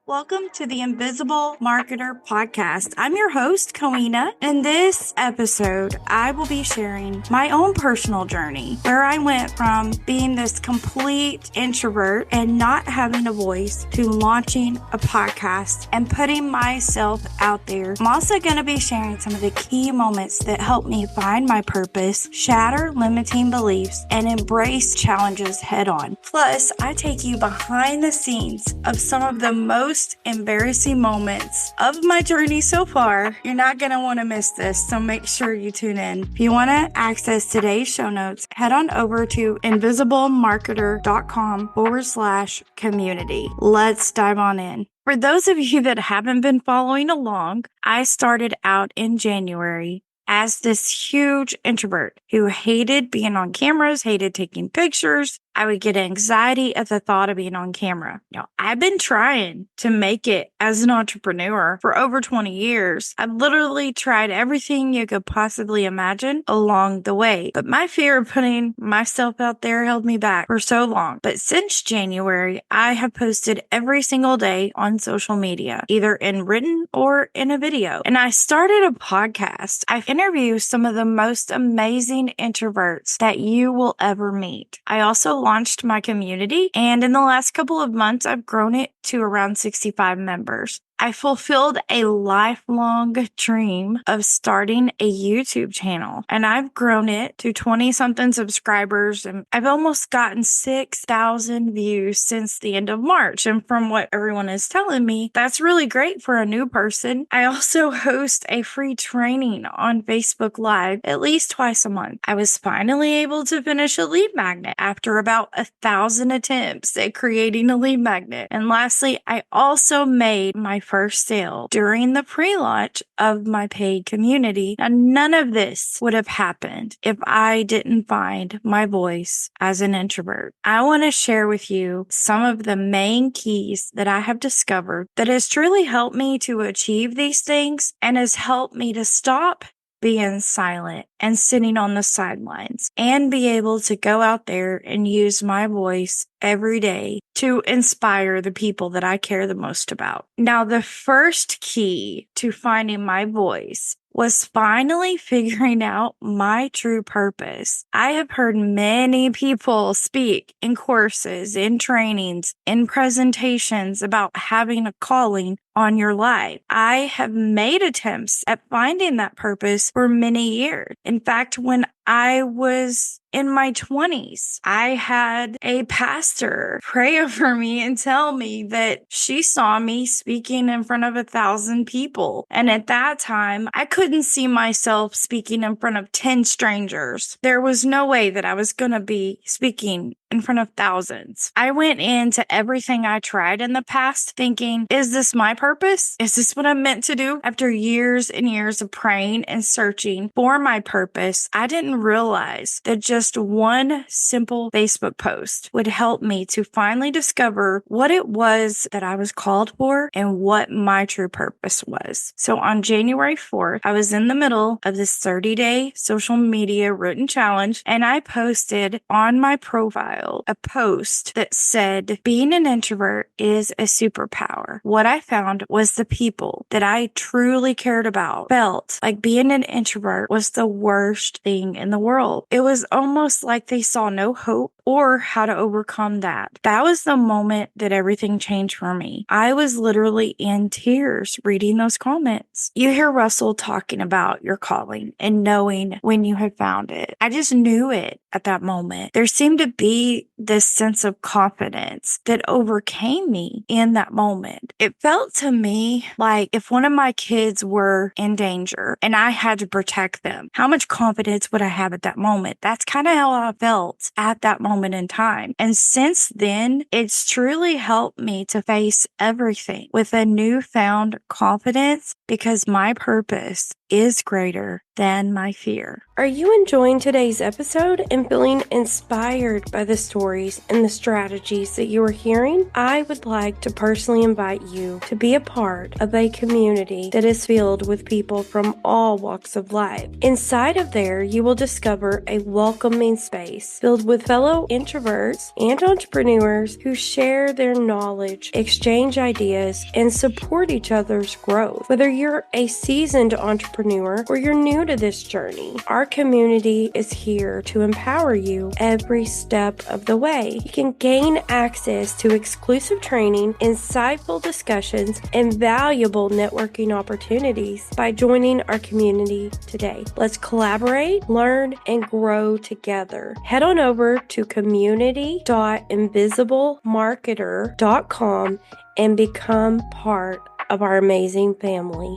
Welcome to the Invisible Marketer Podcast. I'm your host, Coena. In this episode, I will be sharing my own personal journey where I went from being this complete introvert and not having a voice to launching a podcast and putting myself out there. I'm also going to be sharing some of the key moments that helped me find my purpose, shatter limiting beliefs, and embrace challenges head on. Plus, I take you behind the scenes of some of the most embarrassing moments of my journey so far. You're not going to want to miss this, so make sure you tune in. If you want to access today's show notes, head on over to invisiblemarketer.com/community. Let's dive on in. For those of you that haven't been following along, I started out in January as this huge introvert who hated being on cameras, hated taking pictures. I would get anxiety at the thought of being on camera. I've been trying to make it as an entrepreneur for over 20 years. I've literally tried everything you could possibly imagine along the way, but my fear of putting myself out there held me back for so long. But since January, I have posted every single day on social media, either in written or in a video. And I started a podcast. I've interviewed some of the most amazing introverts that you will ever meet. I also launched my community, and in the last couple of months, I've grown it to around 65 members. I fulfilled a lifelong dream of starting a YouTube channel, and I've grown it to 20-something subscribers, and I've almost gotten 6,000 views since the end of March. And from what everyone is telling me, that's really great for a new person. I also host a free training on Facebook Live at least twice a month. I was finally able to finish a lead magnet after about 1,000 attempts at creating a lead magnet. And lastly, I also made my first sale during the pre-launch of my paid community. Now, none of this would have happened if I didn't find my voice as an introvert. I want to share with you some of the main keys that I have discovered that has truly helped me to achieve these things and has helped me to stop being silent and sitting on the sidelines and be able to go out there and use my voice every day to inspire the people that I care the most about. Now, the first key to finding my voice was finally figuring out my true purpose. I have heard many people speak in courses, in trainings, in presentations about having a calling on your life. I have made attempts at finding that purpose for many years. In fact, when I was in my 20s, I had a pastor pray over me and tell me that she saw me speaking in front of 1,000 people. And at that time, I couldn't see myself speaking in front of 10 strangers. There was no way that I was going to be speaking in front of thousands. I went into everything I tried in the past thinking, is this my purpose? Is this what I'm meant to do? After years and years of praying and searching for my purpose, I didn't realize that just one simple Facebook post would help me to finally discover what it was that I was called for and what my true purpose was. So on January 4th, I was in the middle of this 30-day social media written challenge, and I posted on my profile a post that said, being an introvert is a superpower. What I found was the people that I truly cared about felt like being an introvert was the worst thing in the world. It was almost like they saw no hope or how to overcome that. That was the moment that everything changed for me. I was literally in tears reading those comments. You hear Russell talking about your calling and knowing when you had found it. I just knew it at that moment. There seemed to be this sense of confidence that overcame me in that moment. It felt to me like if one of my kids were in danger and I had to protect them, how much confidence would I have at that moment? That's kind of how I felt at that moment in time. And since then, it's truly helped me to face everything with a newfound confidence because my purpose is greater than my fear. Are you enjoying today's episode and feeling inspired by the stories and the strategies that you are hearing? I would like to personally invite you to be a part of a community that is filled with people from all walks of life. Inside of there, you will discover a welcoming space filled with fellow introverts and entrepreneurs who share their knowledge, exchange ideas, and support each other's growth. Whether you're a seasoned entrepreneur or you're new to this journey, our community is here to empower you every step of the way. You can gain access to exclusive training, insightful discussions, and valuable networking opportunities by joining our community today. Let's collaborate, learn, and grow together. Head on over to community.invisiblemarketer.com and become part of our amazing family.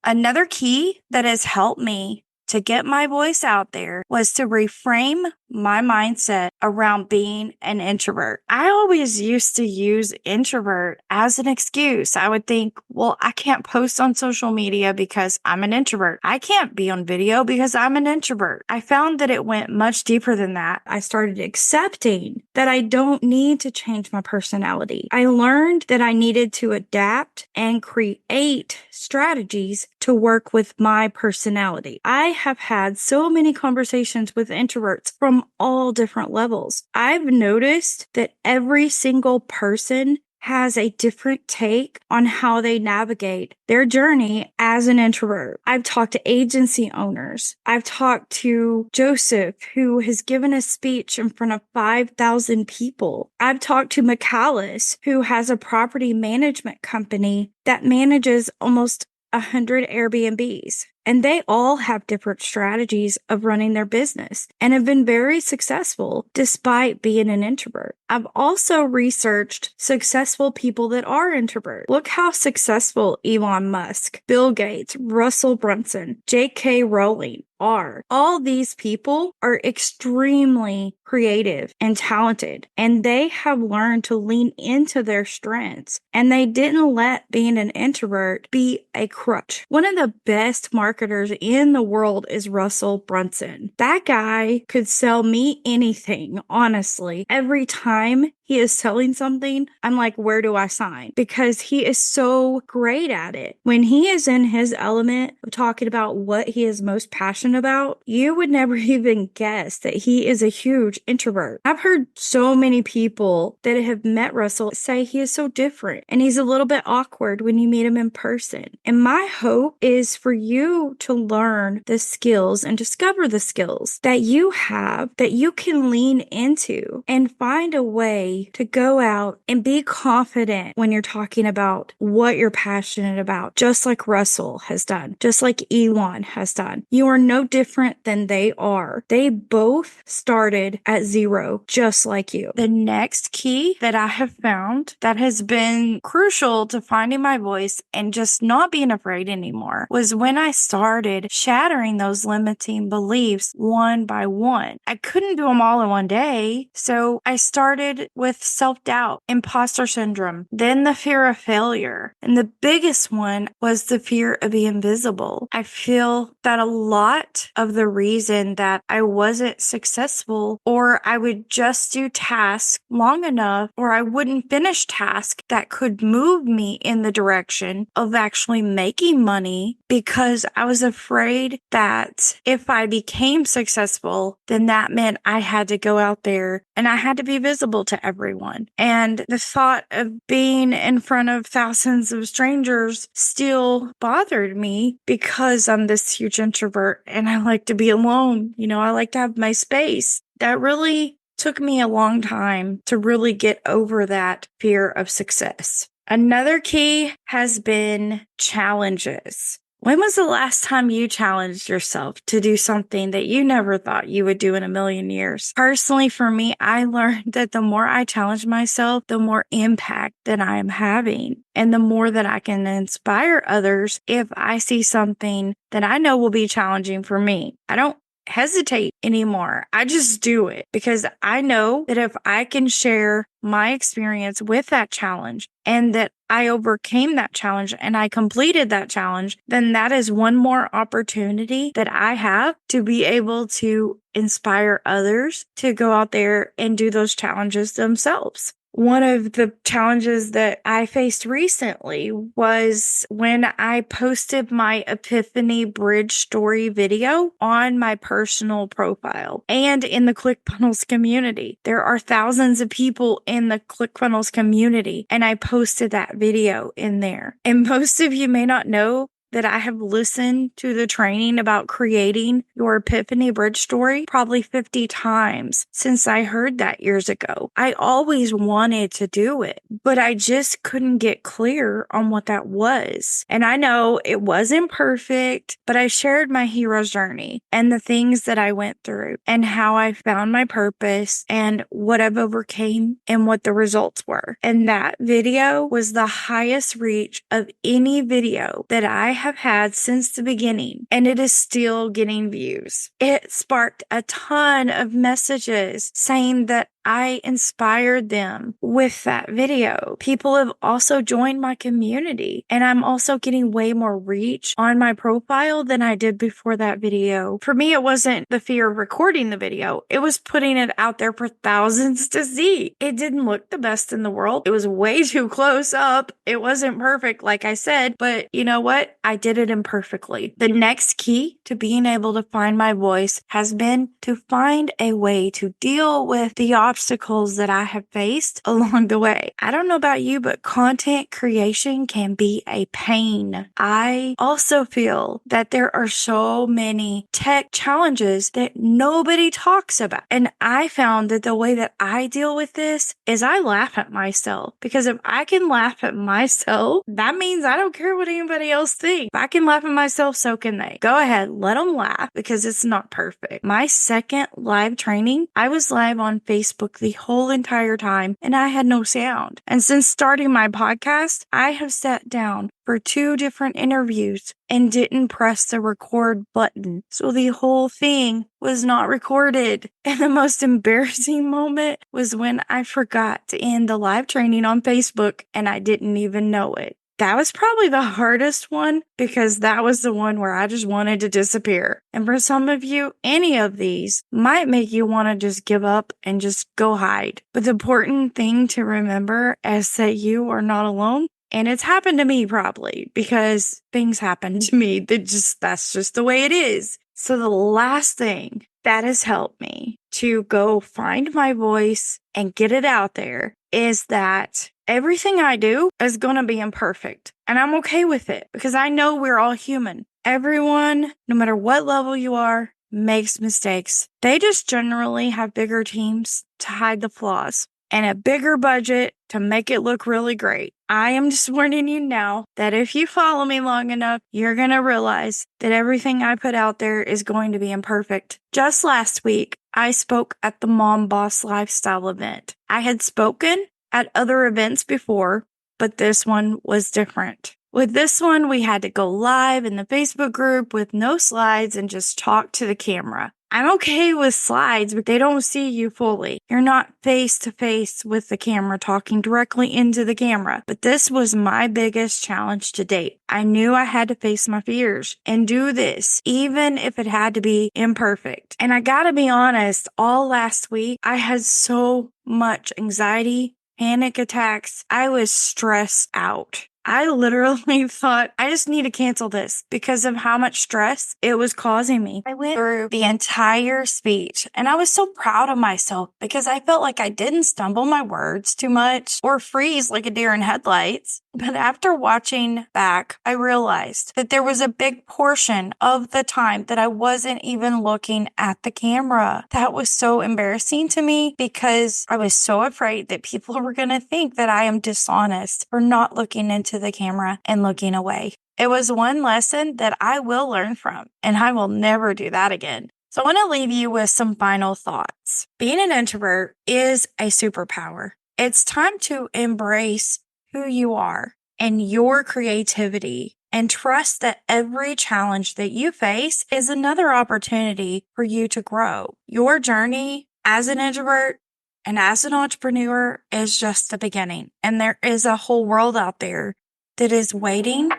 Another key that has helped me to get my voice out there was to reframe my mindset around being an introvert. I always used to use introvert as an excuse. I would think, well, I can't post on social media because I'm an introvert. I can't be on video because I'm an introvert. I found that it went much deeper than that. I started accepting that I don't need to change my personality. I learned that I needed to adapt and create strategies to work with my personality. I have had so many conversations with introverts from all different levels. I've noticed that every single person has a different take on how they navigate their journey as an introvert. I've talked to agency owners. I've talked to Joseph, who has given a speech in front of 5,000 people. I've talked to McAllis, who has a property management company that manages almost 100 Airbnbs. And they all have different strategies of running their business and have been very successful despite being an introvert. I've also researched successful people that are introverts. Look how successful Elon Musk, Bill Gates, Russell Brunson, J.K. Rowling are. All these people are extremely creative and talented, and they have learned to lean into their strengths, and they didn't let being an introvert be a crutch. One of the best marketers in the world is Russell Brunson. That guy could sell me anything, honestly. Every time he is selling something, I'm like, where do I sign? Because he is so great at it. When he is in his element of talking about what he is most passionate about, you would never even guess that he is a huge introvert. I've heard so many people that have met Russell say he is so different and he's a little bit awkward when you meet him in person. And my hope is for you to learn the skills and discover the skills that you have that you can lean into and find a way to go out and be confident when you're talking about what you're passionate about, just like Russell has done, just like Elon has done. You are no different than they are. They both started at zero, just like you. The next key that I have found that has been crucial to finding my voice and just not being afraid anymore was when I started shattering those limiting beliefs one by one. I couldn't do them all in one day, so I started with self-doubt, imposter syndrome, then the fear of failure. And the biggest one was the fear of being invisible. I feel that a lot of the reason that I wasn't successful, or I would just do tasks long enough, or I wouldn't finish tasks that could move me in the direction of actually making money, because I was afraid that if I became successful, then that meant I had to go out there and I had to be visible to everyone. And the thought of being in front of thousands of strangers still bothered me because I'm this huge introvert and I like to be alone. I like to have my space. That really took me a long time to really get over that fear of success. Another key has been challenges. When was the last time you challenged yourself to do something that you never thought you would do in a million years? Personally, for me, I learned that the more I challenge myself, the more impact that I am having, and the more that I can inspire others if I see something that I know will be challenging for me. I don't hesitate anymore. I just do it because I know that if I can share my experience with that challenge and that I overcame that challenge and I completed that challenge, then that is one more opportunity that I have to be able to inspire others to go out there and do those challenges themselves. One of the challenges that I faced recently was when I posted my Epiphany Bridge story video on my personal profile and in the ClickFunnels community. There are thousands of people in the ClickFunnels community, and I posted that video in there. And most of you may not know that I have listened to the training about creating your Epiphany Bridge story probably 50 times since I heard that years ago. I always wanted to do it, but I just couldn't get clear on what that was. And I know it wasn't perfect, but I shared my hero's journey and the things that I went through and how I found my purpose and what I've overcame and what the results were. And that video was the highest reach of any video that I have had since the beginning, and it is still getting views. It sparked a ton of messages saying that I inspired them with that video. People have also joined my community, and I'm also getting way more reach on my profile than I did before that video. For me, it wasn't the fear of recording the video. It was putting it out there for thousands to see. It didn't look the best in the world. It was way too close up. It wasn't perfect, like I said, but you know what? I did it imperfectly. The next key to being able to find my voice has been to find a way to deal with the obstacles that I have faced along the way. I don't know about you, but content creation can be a pain. I also feel that there are so many tech challenges that nobody talks about. And I found that the way that I deal with this is I laugh at myself, because if I can laugh at myself, that means I don't care what anybody else thinks. If I can laugh at myself, so can they. Go ahead, let them laugh, because it's not perfect. My second live training, I was live on Facebook the whole entire time and I had no sound. And since starting my podcast, I have sat down for 2 different interviews and didn't press the record button. So the whole thing was not recorded. And the most embarrassing moment was when I forgot to end the live training on Facebook and I didn't even know it. That was probably the hardest one, because that was the one where I just wanted to disappear. And for some of you, any of these might make you want to just give up and just go hide. But the important thing to remember is that you are not alone. And it's happened to me probably, because things happen to me that's just the way it is. So the last thing that has helped me to go find my voice and get it out there is that everything I do is going to be imperfect. And I'm okay with it, because I know we're all human. Everyone, no matter what level you are, makes mistakes. They just generally have bigger teams to hide the flaws and a bigger budget to make it look really great. I am just warning you now that if you follow me long enough, you're going to realize that everything I put out there is going to be imperfect. Just last week, I spoke at the Mom Boss Lifestyle event. I had spoken at other events before, but this one was different. With this one, we had to go live in the Facebook group with no slides and just talk to the camera. I'm okay with slides, but they don't see you fully. You're not face to face with the camera talking directly into the camera. But this was my biggest challenge to date. I knew I had to face my fears and do this, even if it had to be imperfect. And I gotta be honest, all last week, I had so much anxiety, panic attacks. I was stressed out. I literally thought, I just need to cancel this because of how much stress it was causing me. I went through the entire speech and I was so proud of myself because I felt like I didn't stumble my words too much or freeze like a deer in headlights. But after watching back, I realized that there was a big portion of the time that I wasn't even looking at the camera. That was so embarrassing to me because I was so afraid that people were going to think that I am dishonest for not looking into the camera and looking away. It was one lesson that I will learn from, and I will never do that again. So I want to leave you with some final thoughts. Being an introvert is a superpower. It's time to embrace who you are and your creativity and trust that every challenge that you face is another opportunity for you to grow. Your journey as an introvert and as an entrepreneur is just the beginning, and there is a whole world out there that is waiting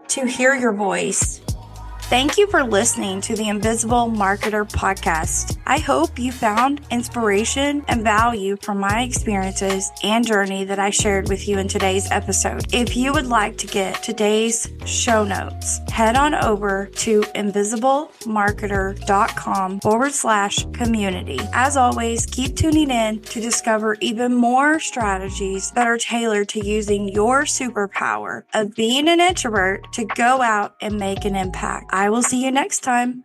to hear your voice. Thank you for listening to the Invisible Marketer podcast. I hope you found inspiration and value from my experiences and journey that I shared with you in today's episode. If you would like to get today's show notes, head on over to invisiblemarketer.com/community. As always, keep tuning in to discover even more strategies that are tailored to using your superpower of being an introvert to go out and make an impact. I will see you next time.